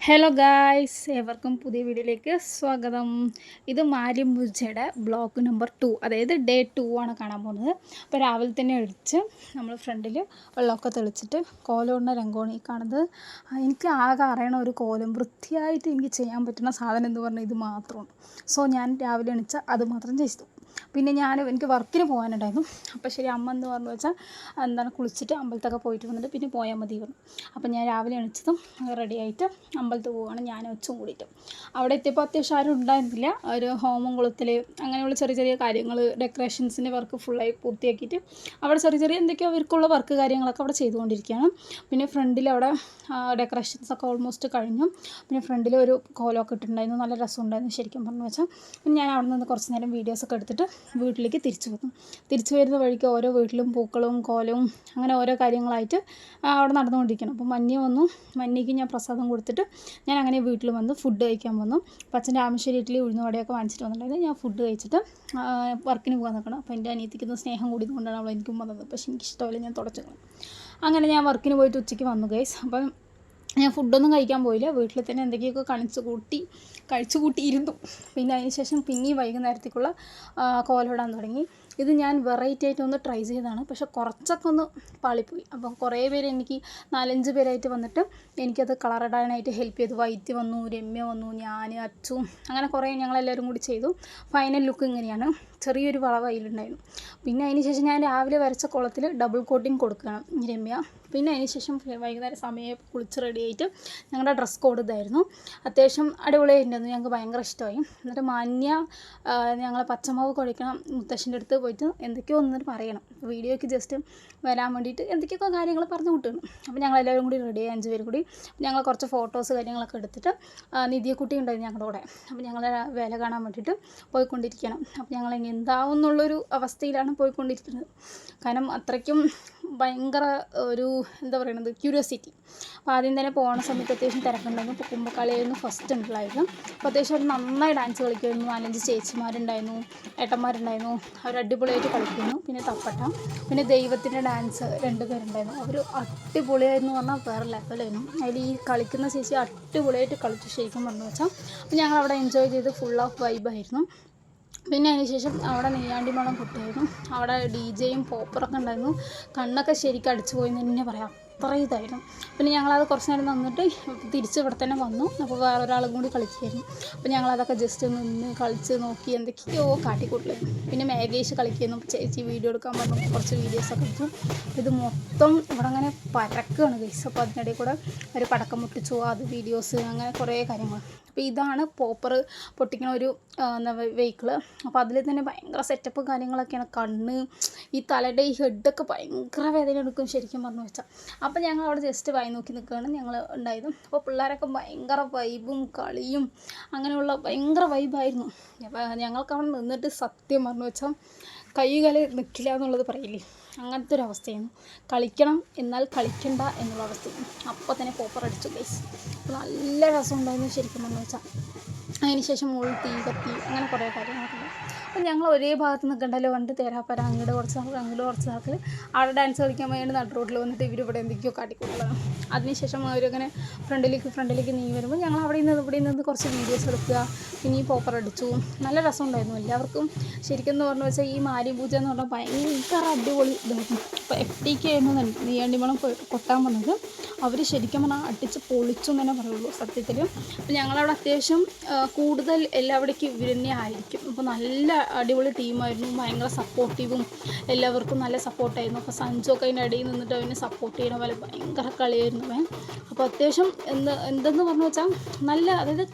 Hello guys, ഏവർക്കും പുതിയ വീഡിയോയിലേക്ക് സ്വാഗതം. ഇത് മാരിമ്പൂജയുടെ ബ്ലോഗ് നമ്പർ 2, അതായത് ഡേ 2 ആണ് കാണാൻ പോകുന്നത്. അപ്പോൾ രാവിലെ തന്നെ എഴുതിച്ച് നമ്മൾ ഫ്രണ്ടിൽ വെള്ളമൊക്കെ തെളിച്ചിട്ട് കോലമുണ്ട രംഗമാണ് ഈ കാണുന്നത്. എനിക്ക് ആകെ അറിയണ ഒരു കോലം വൃത്തിയായിട്ട് എനിക്ക് ചെയ്യാൻ പറ്റുന്ന സാധനം എന്ന് പറഞ്ഞാൽ ഇത് മാത്രമാണ്. സോ ഞാൻ രാവിലെ എണീച്ചാൽ അത് മാത്രം ചെയ്തു. പിന്നെ എനിക്ക് വർക്കിന് പോകാനുണ്ടായിരുന്നു. അപ്പോൾ ശരി, അമ്മ എന്ന് പറഞ്ഞു വെച്ചാൽ കുളിച്ചിട്ട് അമ്പലത്തൊക്കെ പോയിട്ട് വന്നിട്ട് പിന്നെ പോയാൽ മതി പറഞ്ഞു. അപ്പോൾ ഞാൻ രാവിലെ എണീച്ചതും റെഡിയായിട്ട് അമ്പലത്തിൽ പോവുകയാണ്, ഞാൻ വെച്ചും കൂടിയിട്ട്. അവിടെ എത്തിയപ്പോൾ അത്യാവശ്യം ആരും ഉണ്ടായിരുന്നില്ല. ഒരു ഹോമം കൊളുത്തൽ അങ്ങനെയുള്ള ചെറിയ ചെറിയ കാര്യങ്ങൾ, ഡെക്കറേഷൻസിൻ്റെ വർക്ക് ഫുള്ളായി പൂർത്തിയാക്കിയിട്ട് അവിടെ ചെറിയ ചെറിയ എന്തൊക്കെയോ അവർക്കുള്ള വർക്ക് കാര്യങ്ങളൊക്കെ അവിടെ ചെയ്തുകൊണ്ടിരിക്കുകയാണ്. പിന്നെ ഫ്രണ്ടിൽ അവിടെ ഡെക്കറേഷൻസൊക്കെ ഓൾമോസ്റ്റ് കഴിഞ്ഞു. പിന്നെ ഫ്രണ്ടിൽ ഒരു കോലമൊക്കെ ഇട്ടിട്ടുണ്ടായിരുന്നു, നല്ല രസമുണ്ടായിരുന്നു ശരിക്കും പറഞ്ഞു വെച്ചാൽ. പിന്നെ ഞാൻ അവിടെ നിന്ന് കുറച്ച് നേരം വീഡിയോസൊക്കെ എടുത്തിട്ട് വീട്ടിലേക്ക് തിരിച്ചു വരുന്ന വഴിക്ക് ഓരോ വീട്ടിലും പൂക്കളും കോലവും അങ്ങനെ ഓരോ കാര്യങ്ങളായിട്ട് അവിടെ നടന്നുകൊണ്ടിരിക്കണം. അപ്പോൾ മഞ്ഞയ്ക്ക് ഞാൻ പ്രസാദം കൊടുത്തിട്ട് ഞാൻ അങ്ങനെ വീട്ടിൽ വന്ന് ഫുഡ് കഴിക്കാൻ വന്നു. അപ്പോൾ അച്ഛൻ്റെ ആമശ്ശേരി ഇഡ്ഡലി ഉഴുന്ന് വടയൊക്കെ വാങ്ങിച്ചിട്ട് വന്നിട്ടുണ്ടായിരുന്നു. ഞാൻ ഫുഡ് കഴിച്ചിട്ട് വർക്കിന് പോകാൻ നിൽക്കണം. അപ്പോൾ എൻ്റെ അനിയത്തിക്കുന്ന സ്നേഹം കൂടിയതുകൊണ്ടാണ് അവൾ എനിക്കും വന്നത്. പക്ഷേ എനിക്കിഷ്ടമല്ല, ഞാൻ തുടച്ചു. അങ്ങനെ ഞാൻ വർക്കിന് പോയിട്ട് ഉച്ചയ്ക്ക് വന്നു ഗൈസ്. അപ്പം ഞാൻ ഫുഡൊന്നും കഴിക്കാൻ പോയില്ല, വീട്ടിൽ തന്നെ എന്തൊക്കെയൊക്കെ കഴിച്ചു കൂട്ടിയിരുന്നു. പിന്നെ അതിന് ശേഷം പിന്നെയും വൈകുന്നേരത്തേക്കുള്ള കോലമിടാൻ തുടങ്ങി. ഇത് ഞാൻ വെറൈറ്റി ആയിട്ട് ഒന്ന് ട്രൈ ചെയ്തതാണ്, പക്ഷെ കുറച്ചൊക്കെ ഒന്ന് പാളിപ്പോയി. അപ്പം കുറേ പേര് എനിക്ക് 4-5 പേരായിട്ട് വന്നിട്ട് എനിക്കത് കളറിടാനായിട്ട് ഹെൽപ്പ് ചെയ്തു. വൈദ്യ വന്നു, രമ്യ വന്നു, ഞാൻ, അച്ചു, അങ്ങനെ കുറേ ഞങ്ങളെല്ലാവരും കൂടി ചെയ്തു. ഫൈനൽ ലുക്ക് ഇങ്ങനെയാണ്. ചെറിയൊരു വളവ് അതിലുണ്ടായിരുന്നു. പിന്നെ അതിന് ശേഷം ഞാൻ രാവിലെ വരച്ച കുളത്തിൽ ഡബിൾ കോട്ടിങ് കൊടുക്കണം രമ്യ. പിന്നെ അതിന് ശേഷം വൈകുന്നേരം സമയം കുളിച്ച് റെഡിയായിട്ട് ഞങ്ങളുടെ ഡ്രസ് കോഡ് ഇതായിരുന്നു. അത്യാവശ്യം അടിപൊളിയായിട്ടുണ്ടായിരുന്നു, ഞങ്ങൾക്ക് ഭയങ്കര ഇഷ്ടമായി. എന്നിട്ട് ഞങ്ങൾ പച്ചമാവ് കുഴക്കണം മുത്തശ്ശൻ്റെ അടുത്ത് പോയിട്ട് എന്തൊക്കെയോ ഒന്നിട്ട് പറയണം. വീഡിയോയ്ക്ക് ജസ്റ്റ് വരാൻ വേണ്ടിയിട്ട് എന്തൊക്കെയൊക്കെ കാര്യങ്ങൾ പറഞ്ഞു വിട്ടു. അപ്പോൾ ഞങ്ങളെല്ലാവരും കൂടി റെഡിയായി, 5 പേര് കൂടി. ഞങ്ങൾ കുറച്ച് ഫോട്ടോസ് കാര്യങ്ങളൊക്കെ എടുത്തിട്ട് നിധിയെക്കുട്ടി ഉണ്ടായിരുന്നു ഞങ്ങളുടെ കൂടെ. അപ്പോൾ ഞങ്ങളെ വേല കാണാൻ വേണ്ടിയിട്ട് പോയിക്കൊണ്ടിരിക്കണം. അപ്പോൾ ഞങ്ങൾ എന്താവും എന്നുള്ളൊരു അവസ്ഥയിലാണ് പോയിക്കൊണ്ടിരിക്കുന്നത്. കാരണം അത്രയ്ക്കും ഭയങ്കര ഒരു ക്യൂരിയോസിറ്റി. അപ്പോൾ ആദ്യം തന്നെ പോകുന്ന സമയത്ത് അത്യാവശ്യം തിരക്കുണ്ടായിരുന്നു. ഇപ്പോൾ കുമ്പക്കളിയായിരുന്നു ഫസ്റ്റ് ഉണ്ടായിരുന്നു. അപ്പോൾ അത്യാവശ്യം അവർ നന്നായി ഡാൻസ് കളിക്കുമായിരുന്നു. 4-5 ചേച്ചിമാരുണ്ടായിരുന്നു, ഏട്ടന്മാരുണ്ടായിരുന്നു. അവർ അടിപൊളിയായിട്ട് കളിക്കുന്നു. പിന്നെ തപ്പട്ട, പിന്നെ ദൈവത്തിൻ്റെ ഡാൻസ് 2 പേരുണ്ടായിരുന്നു. അവർ അടിപൊളിയായിരുന്നു പറഞ്ഞാൽ വേറെ ലെവലായിരുന്നു. അതിൽ ഈ കളിക്കുന്ന ചേച്ചി അടിപൊളിയായിട്ട് കളിച്ചു ശരിക്കും പറഞ്ഞു വെച്ചാൽ. അപ്പോൾ ഞങ്ങൾ അവിടെ എൻജോയ് ചെയ്ത് ഫുൾ ഓഫ് വൈബായിരുന്നു. പിന്നെ അതിന് ശേഷം അവിടെ നെയ്യാണ്ടി മേളം കൊട്ടായിരുന്നു. അവിടെ DJയും പോപ്പറൊക്കെ ഉണ്ടായിരുന്നു. കണ്ണൊക്കെ ശരിക്കും അടിച്ചു പോയി എന്ന് തന്നെ പറയാം, അത്ര ഇതായിരുന്നു. പിന്നെ ഞങ്ങളത് കുറച്ച് നേരം നിന്നിട്ട് തിരിച്ച് ഇവിടെ തന്നെ വന്നു. അപ്പോൾ വേറൊരാളും കൂടി കളിക്കുമായിരുന്നു. അപ്പോൾ ഞങ്ങളതൊക്കെ ജസ്റ്റ് നിന്ന് കളിച്ച് നോക്കി എന്തൊക്കെയോ കാട്ടിക്കൂട്ടിലായിരുന്നു. പിന്നെ മേഘേഷ് കളിക്കുന്നു, ചേച്ചി വീഡിയോ എടുക്കാൻ പറഞ്ഞു, കുറച്ച് വീഡിയോസൊക്കെ എടുത്തു. ഇത് മൊത്തം ഇവിടെ അങ്ങനെ പരക്കുകയാണ് ഗൈസ്. അപ്പോൾ അതിനിടയിൽ കൂടെ ഒരു പടക്കം പൊട്ടിച്ചു, അത് വീഡിയോസ്, അങ്ങനെ കുറേ കാര്യങ്ങൾ. അപ്പോൾ ഇതാണ് പോപ്പർ പൊട്ടിക്കുന്ന ഒരു വെഹിക്കിള്. അപ്പോൾ അതിൽ തന്നെ ഭയങ്കര സെറ്റപ്പ് കാര്യങ്ങളൊക്കെയാണ്. കണ്ണ്, ഈ തലയുടെ ഈ ഹെഡൊക്കെ ഭയങ്കര വേദന എടുക്കും ശരിക്കും പറഞ്ഞു വെച്ചാൽ. അപ്പോൾ ഞങ്ങൾ അവിടെ ജസ്റ്റ് വായി നോക്കി നിൽക്കുകയാണ് ഞങ്ങൾ ഉണ്ടായത്. അപ്പോൾ പിള്ളേരൊക്കെ ഭയങ്കര വൈബും കളിയും അങ്ങനെയുള്ള ഭയങ്കര വൈബായിരുന്നു. അപ്പോൾ ഞങ്ങൾക്ക് അവിടെ നിന്നിട്ട് സത്യം പറഞ്ഞു വെച്ചാൽ കൈകാല് നിൽക്കില്ല എന്നുള്ളത് പറയില്ലേ, അങ്ങനത്തെ ഒരു അവസ്ഥയായിരുന്നു. കളിക്കണം എന്നാൽ കളിക്കണ്ട എന്നുള്ള അവസ്ഥയാണ്. അപ്പോൾ തന്നെ പോപ്പർ അടിച്ചു ഗൈസ്. അപ്പോൾ നല്ല രസമുണ്ടായിരുന്നു ശരിക്കും പറഞ്ഞു വെച്ചാൽ. അതിന് ശേഷം മുകളിൽ തീ കത്തി, അങ്ങനെ കുറേ കാര്യങ്ങളൊക്കെ. അപ്പോൾ ഞങ്ങൾ ഒരേ ഭാഗത്ത് നിൽക്കണ്ടല്ലോ, കണ്ട് തേരാപ്പര അങ്ങോട്ട് കുറച്ച് നാൾക്ക് അവിടെ ഡാൻസ് കളിക്കാൻ വേണ്ടി നട റോഡിൽ വന്നിട്ട് ഇവരിവിടെ എന്തൊക്കെയോ കാട്ടിക്കൊള്ളണം. അതിനുശേഷം അവരങ്ങനെ ഫ്രണ്ടിലേക്ക് നീങ്ങി വരുമ്പോൾ ഞങ്ങൾ ഇവിടെ നിന്ന് കുറച്ച് വീഡിയോസ് എടുക്കുക. പിന്നെ ഈ പോപ്പർ അടിച്ചു, നല്ല രസമുണ്ടായിരുന്നു എല്ലാവർക്കും. ശരിക്കും എന്ന് പറഞ്ഞു വെച്ചാൽ ഈ മാരിപൂജ എന്ന് പറഞ്ഞാൽ ഭയങ്കര അടിപൊളി ഇതായിരുന്നു. അപ്പോൾ FTK ആയിരുന്നു നെയ്യാണ്ടിമേളം കൊട്ടാൻ വന്നത്. അവർ ശരിക്കും പറഞ്ഞാൽ അടിച്ച് പൊളിച്ചു എന്ന് തന്നെ പറയുള്ളൂ സത്യത്തിൽ. അപ്പോൾ ഞങ്ങളവിടെ അത്യാവശ്യം കൂടുതൽ എല്ലാവിടേക്കും ഇവർ തന്നെ ആയിരിക്കും. അപ്പോൾ നല്ല അടിപൊളി ടീമായിരുന്നു, ഭയങ്കര സപ്പോർട്ടീവും, എല്ലാവർക്കും നല്ല സപ്പോർട്ടായിരുന്നു. അപ്പോൾ സഞ്ജുവൊക്കെ അതിൻ്റെ ഇടയിൽ നിന്നിട്ട് അവനെ സപ്പോർട്ട് ചെയ്യണ പോലെ ഭയങ്കര കളിയായിരുന്നു അവൻ. അപ്പോൾ അത്യാവശ്യം എന്തെന്ന് പറഞ്ഞു വെച്ചാൽ നല്ല, അതായത്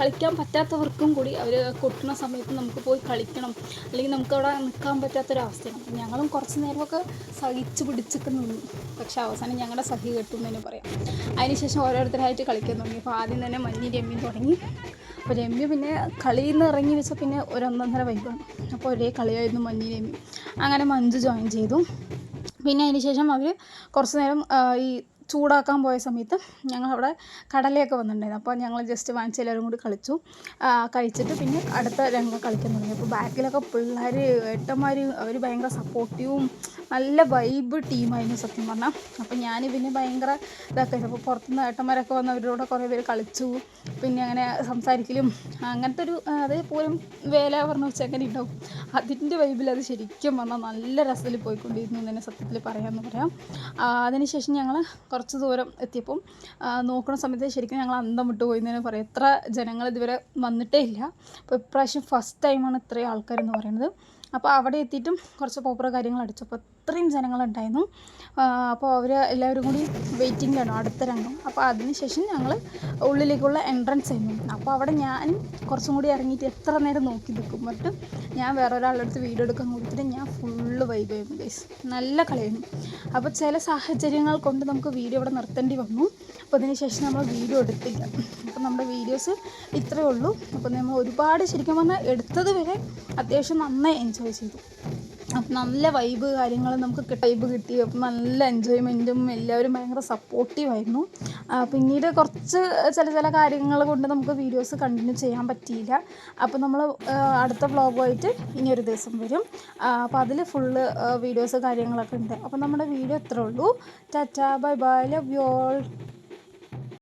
കളിക്കാൻ പറ്റാത്തവർക്കും കൂടി അവർ കൊട്ടുന്ന സമയത്ത് നമുക്ക് പോയി കളിക്കണം, അല്ലെങ്കിൽ നമുക്കവിടെ നിൽക്കാൻ പറ്റാത്തൊരവസ്ഥയാണ്. അപ്പോൾ ഞങ്ങളും കുറച്ച് നേരമൊക്കെ സഹിച്ച് പിടിച്ചൊക്കെ നിന്നു. പക്ഷേ അവസാനം ഞങ്ങളുടെ സഹി കെട്ടും എന്ന് തന്നെ പറയാം. അതിനുശേഷം ഓരോരുത്തരായിട്ട് കളിക്കാൻ തുടങ്ങി. അപ്പോൾ ആദ്യം തന്നെ മഞ്ഞി രമ്യം തുടങ്ങി. അപ്പോൾ രമ്യ പിന്നെ കളിയിൽ നിന്ന് ഇറങ്ങി വെച്ചാൽ പിന്നെ 1-1.5 വൈബാണ്. അപ്പോൾ ഒരേ കളിയായിരുന്നു മഞ്ഞി രമ്യം. അങ്ങനെ മഞ്ജു ജോയിൻ ചെയ്തു. പിന്നെ അതിന് ശേഷം അവർ കുറച്ച് നേരം ഈ ചൂടാക്കാൻ പോയ സമയത്ത് ഞങ്ങളവിടെ കടലയൊക്കെ വന്നിട്ടുണ്ടായിരുന്നു. അപ്പോൾ ഞങ്ങൾ ജസ്റ്റ് വാങ്ങിച്ച് എല്ലാവരും കൂടി കളിച്ചു. കഴിച്ചിട്ട് പിന്നെ അടുത്ത രംഗം കളിക്കാൻ തുടങ്ങി. അപ്പോൾ ബാക്കിലൊക്കെ പിള്ളേർ ഏട്ടന്മാർ അവർ ഭയങ്കര സപ്പോർട്ടീവും നല്ല വൈബ് ടീമായിരുന്നു സത്യം പറഞ്ഞാൽ. അപ്പോൾ ഞാൻ പിന്നെ ഭയങ്കര ഇതൊക്കെ ആയിരുന്നു. അപ്പോൾ പുറത്തുനിന്ന് ഏട്ടന്മാരൊക്കെ വന്ന് അവരോട് കുറേ പേര് കളിച്ചു. പിന്നെ അങ്ങനെ സംസാരിക്കലും അങ്ങനത്തെ ഒരു അതായത് പൂരം വേല പറഞ്ഞ വെച്ചാൽ എങ്ങനെ ഉണ്ടാവും അതിൻ്റെ വൈബിൽ അത് ശരിക്കും പറഞ്ഞാൽ നല്ല രസത്തിൽ പോയിക്കൊണ്ടിരുന്നു എന്ന് തന്നെ സത്യത്തിൽ പറയാമെന്ന് പറയാം. അതിനുശേഷം ഞങ്ങൾ കുറച്ച് ദൂരം എത്തിയപ്പം നോക്കുന്ന സമയത്ത് ശരിക്കും ഞങ്ങൾ അന്തം വിട്ട് പോയി എന്ന് തന്നെ പറയാം. എത്ര ജനങ്ങൾ ഇതുവരെ വന്നിട്ടേ ഇല്ല. അപ്പോൾ ഇപ്രാവശ്യം ഫസ്റ്റ് ടൈമാണ് ഇത്രയും ആൾക്കാരെന്ന് പറയുന്നത്. അപ്പോൾ അവിടെ എത്തിയിട്ടും കുറച്ച് പോപ്പറ കാര്യങ്ങൾ അടിച്ചു. അപ്പോൾ ഇത്രയും ജനങ്ങളുണ്ടായിരുന്നു. അപ്പോൾ അവർ എല്ലാവരും കൂടി വെയിറ്റിങ്ങിലാണ് അടുത്ത രംഗം. അപ്പോൾ അതിനുശേഷം ഞങ്ങൾ ഉള്ളിലേക്കുള്ള എൻട്രൻസ് ആയിരുന്നു. അപ്പോൾ അവിടെ ഞാനും കുറച്ചും കൂടി ഇറങ്ങിയിട്ട് എത്ര നേരം നോക്കി നിൽക്കും. എന്നിട്ട് ഞാൻ വേറെ ഒരാളുടെ അടുത്ത് വീഡിയോ എടുക്കാൻ കൊടുത്തിട്ട് ഞാൻ ഫുള്ള് വൈബ് ആയിരുന്നു ഗൈസ്. നല്ല കളിയായിരുന്നു. അപ്പോൾ ചില സാഹചര്യങ്ങൾ കൊണ്ട് നമുക്ക് വീഡിയോ ഇവിടെ നിർത്തേണ്ടി വന്നു. അപ്പോൾ അതിനുശേഷം നമ്മൾ വീഡിയോ എടുത്തില്ല. അപ്പോൾ നമ്മുടെ വീഡിയോസ് ഇത്രയേ ഉള്ളൂ. അപ്പോൾ നമ്മൾ ഒരുപാട് ശരിക്കും പറഞ്ഞാൽ എടുത്തത് വരെ അത്യാവശ്യം നന്നായി എൻജോയ് ചെയ്തു. അപ്പം നല്ല വൈബ് കാര്യങ്ങൾ നമുക്ക് വൈബ് കിട്ടി. അപ്പം നല്ല എൻജോയ്മെൻറ്റും എല്ലാവരും ഭയങ്കര സപ്പോർട്ടീവായിരുന്നു. പിന്നീട് കുറച്ച് ചില കാര്യങ്ങൾ കൊണ്ട് നമുക്ക് വീഡിയോസ് കണ്ടിന്യൂ ചെയ്യാൻ പറ്റിയില്ല. അപ്പോൾ നമ്മൾ അടുത്ത വ്ളോഗുമായിട്ട് ഇനിയൊരു ദിവസം വരും. അപ്പോൾ അതിൽ ഫുള്ള് വീഡിയോസ് കാര്യങ്ങളൊക്കെ ഉണ്ട്. അപ്പോൾ നമ്മുടെ വീഡിയോ ഇത്രേ ഉള്ളൂ. Tata bye bye, love you all.